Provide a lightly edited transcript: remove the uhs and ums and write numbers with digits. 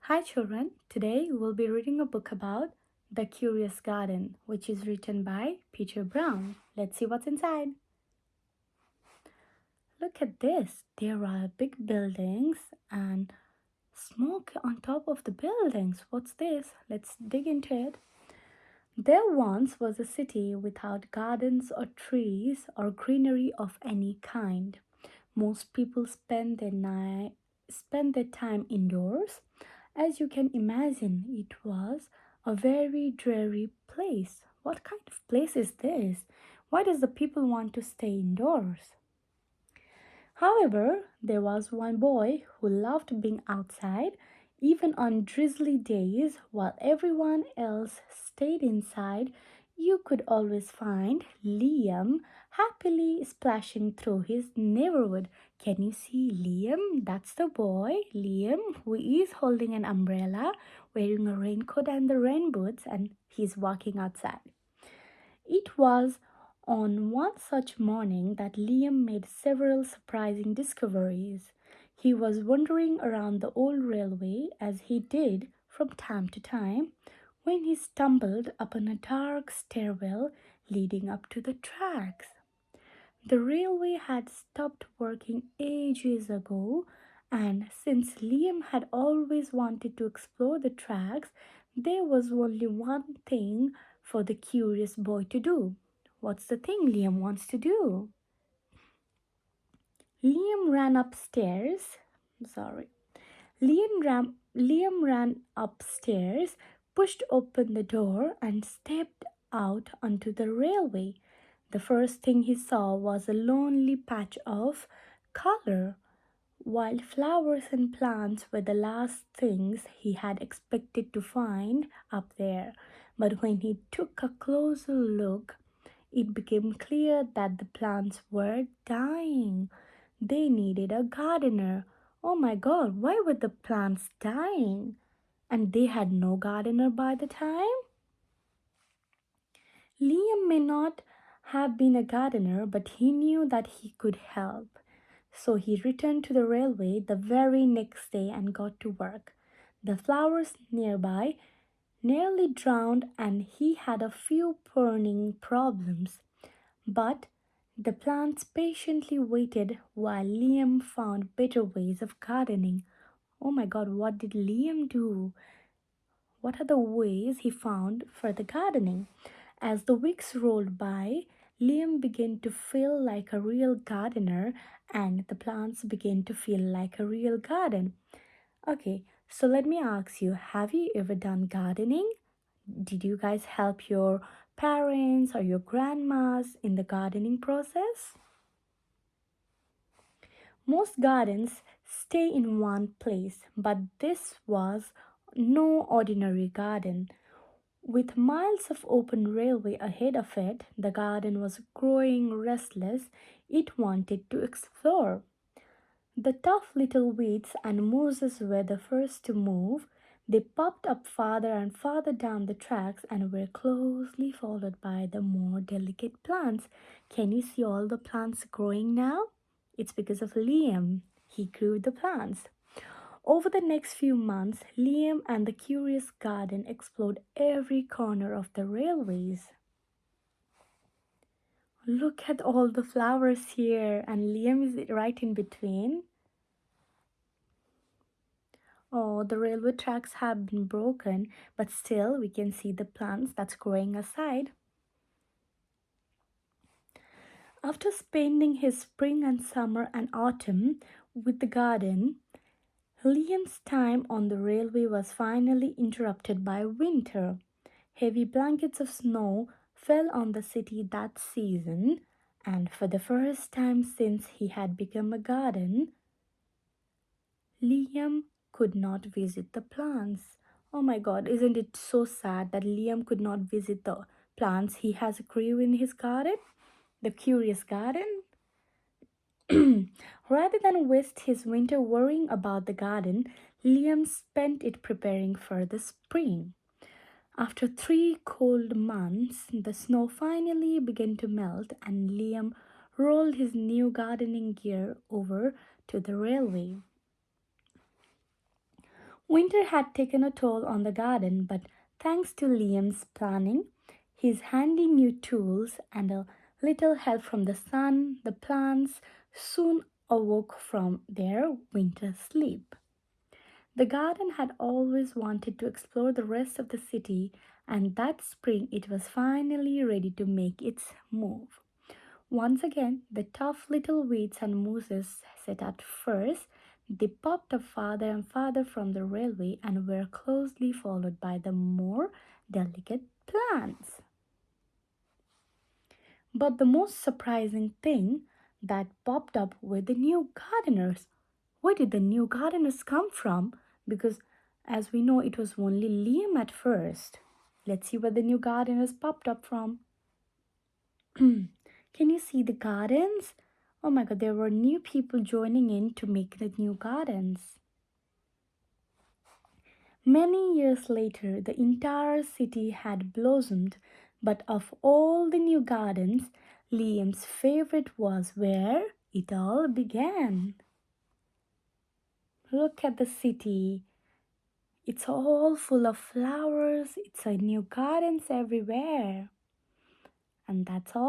Hi children, today we'll be reading a book about The Curious Garden, which is written by Peter Brown. Let's see what's inside. Look at this. There are big buildings and smoke on top of the buildings. What's this? Let's dig into it. There once was a city without gardens or trees or greenery of any kind. Most people spend their time indoors. As you can imagine, it was a very dreary place. What kind of place is this? Why does the people want to stay indoors? However, there was one boy who loved being outside, even on drizzly days while everyone else stayed inside. You could always find Liam happily splashing through his neighborhood. Can you see Liam? That's the boy, Liam, who is holding an umbrella, wearing a raincoat and the rain boots, and he's walking outside. It was on one such morning that Liam made several surprising discoveries. He was wandering around the old railway as he did from time to time when he stumbled upon a dark stairwell leading up to the tracks. The railway had stopped working ages ago, and since Liam had always wanted to explore the tracks, there was only one thing for the curious boy to do. What's the thing Liam wants to do? Liam ran upstairs. Sorry. Liam ran upstairs, pushed open the door, and stepped out onto the railway. The first thing he saw was a lonely patch of color. While flowers and plants were the last things he had expected to find up there, but when he took a closer look, it became clear that the plants were dying. They needed a gardener. Oh my god, why were the plants dying? And they had no gardener by the time? Liam may not have been a gardener, but he knew that he could help. So he returned to the railway the very next day and got to work. The flowers nearby nearly drowned, and he had a few burning problems. But the plants patiently waited while Liam found better ways of gardening. Oh my god, what did Liam do? What are the ways he found for the gardening? As the weeks rolled by, Liam began to feel like a real gardener and the plants began to feel like a real garden. Okay, so let me ask you, have you ever done gardening? Did you guys help your parents or your grandmas in the gardening process? Most gardens stay in one place, but this was no ordinary garden. With miles of open railway ahead of it, the garden was growing restless. It wanted to explore. The tough little weeds and mosses were the first to move. They popped up farther and farther down the tracks and were closely followed by the more delicate plants. Can you see all the plants growing now? It's because of Liam. He grew the plants. Over the next few months, Liam and the Curious Garden explored every corner of the railways. Look at all the flowers here, and Liam is right in between. Oh, the railway tracks have been broken, but still we can see the plants that's growing aside. After spending his spring and summer and autumn with the garden, Liam's time on the railway was finally interrupted by winter. Heavy blankets of snow fell on the city that season, and for the first time since he had become a garden, Liam could not visit the plants. Oh my god, isn't it so sad that Liam could not visit the plants he has grew in his garden? The curious garden? Rather than waste his winter worrying about the garden, Liam spent it preparing for the spring. After 3 cold months, the snow finally began to melt, and Liam rolled his new gardening gear over to the railway. Winter had taken a toll on the garden, but thanks to Liam's planning, his handy new tools, and a little help from the sun, the plants soon awoke from their winter sleep. The garden had always wanted to explore the rest of the city, and that spring it was finally ready to make its move. Once again, the tough little weeds and mooses set at first. They popped up farther and farther from the railway and were closely followed by the more delicate plants. But the most surprising thing that popped up were the new gardeners. Where did the new gardeners come from? Because, as we know, it was only Liam at first. Let's see where the new gardeners popped up from. Can you see the gardens? Oh my god, there were new people joining in to make the new gardens. Many years later, the entire city had blossomed, but of all the new gardens, Liam's favorite was where it all began. Look at the city. It's all full of flowers. It's a new gardens everywhere. And that's all.